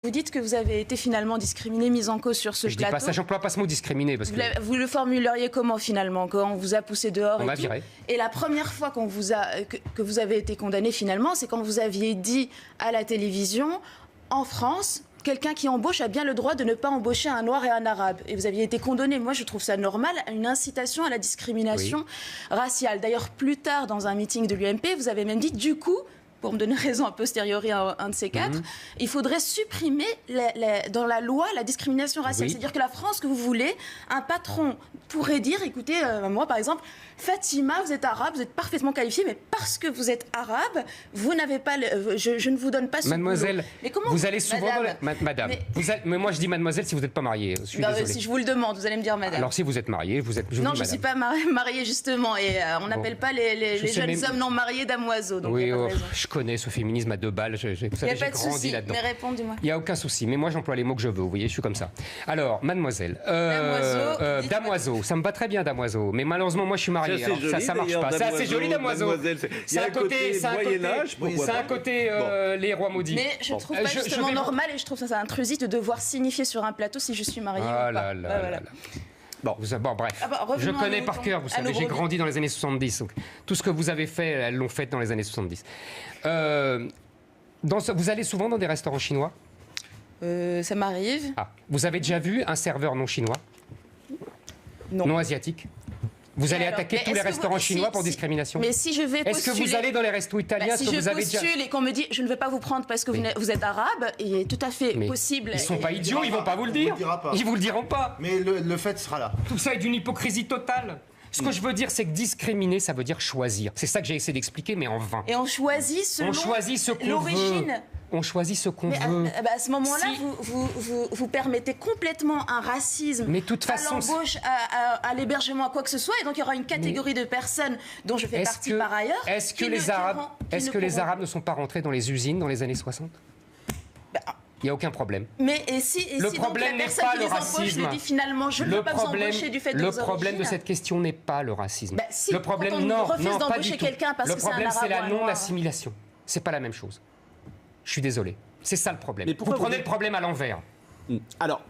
Vous dites que vous avez été finalement discriminé, mis en cause sur ce plateau. Je dis pas ça, j'emploie pas ce mot discriminé. Parce que... Vous le formuleriez comment finalement, quand on vous a poussé dehors? On m'a viré. Et la première fois qu'on vous a, que vous avez été condamné finalement, c'est quand vous aviez dit à la télévision, en France, quelqu'un qui embauche a bien le droit de ne pas embaucher un noir et un arabe. Et vous aviez été condamné, moi je trouve ça normal, à une incitation à la discrimination raciale. D'ailleurs, plus tard, dans un meeting de l'UMP, vous avez même dit, du coup, pour me donner raison a posteriori à un de ces quatre, il faudrait supprimer dans la loi la discrimination raciale. C'est-à-dire que la France que vous voulez, un patron pourrait dire, écoutez, moi par exemple, Fatima, vous êtes arabe, vous êtes parfaitement qualifiée, mais parce que vous êtes arabe, vous n'avez pas, je ne vous donne pas ce Mademoiselle, boulot. Mais comment vous allez souvent madame, mais moi je dis mademoiselle si vous n'êtes pas mariée. Je suis désolé. Si je vous le demande, vous allez me dire madame. Alors si vous êtes mariée, vous êtes... Non, je ne suis pas mariée justement, et on n'appelle pas les jeunes hommes non mariés damoiseaux. Oui, je connais ce féminisme à 2 balles, vous savez, j'ai grandi là-dedans. Mais répondez-moi. Il n'y a aucun souci, mais moi j'emploie les mots que je veux, vous voyez, je suis comme ça. Alors, mademoiselle, damoiseau, ça me va très bien damoiseau, mais malheureusement moi je suis marié, alors ça marche pas. C'est assez joli damoiseau. C'est un côté les rois maudits. Mais je trouve pas justement normal, et je trouve ça intrusif de devoir signifier sur un plateau si je suis mariée ou pas. Bon, bref, je connais par cœur, vous savez, j'ai grandi dans les années 70, donc tout ce que vous avez fait, elles l'ont fait dans les années 70. Vous allez souvent dans des restaurants chinois? Ça m'arrive. Vous avez déjà vu un serveur non chinois? Non asiatique? Vous allez attaquer tous les restaurants chinois pour discrimination? Mais si je vais postuler... Est-ce que vous allez dans les restos italiens? Si je postule et qu'on me dit je ne vais pas vous prendre parce que vous êtes arabe, il est tout à fait possible... Ils sont pas idiots, ils vont pas vous le dire. Ils vous le diront pas. Mais le fait sera là. Tout ça est d'une hypocrisie totale. Ce que je veux dire, c'est que discriminer, ça veut dire choisir. C'est ça que j'ai essayé d'expliquer, mais en vain. Et on choisit selon l'origine. On choisit ce qu'on veut. À ce moment-là, vous permettez complètement un racisme à l'embauche, à l'hébergement, à quoi que ce soit, et donc il y aura une catégorie de personnes dont je fais partie par ailleurs. Est-ce que les Arabes ne sont pas rentrés dans les usines dans les années 60 ? Il n'y a aucun problème. Mais si le problème n'est pas le racisme. Dit finalement, je ne veux pas vous embaucher du fait de vos origines. Le problème de cette question n'est pas le racisme. Le problème, non, pas du tout. Le problème, c'est la non-assimilation. C'est pas la même chose. Je suis désolé. C'est ça le problème. Vous prenez le problème à l'envers. Alors,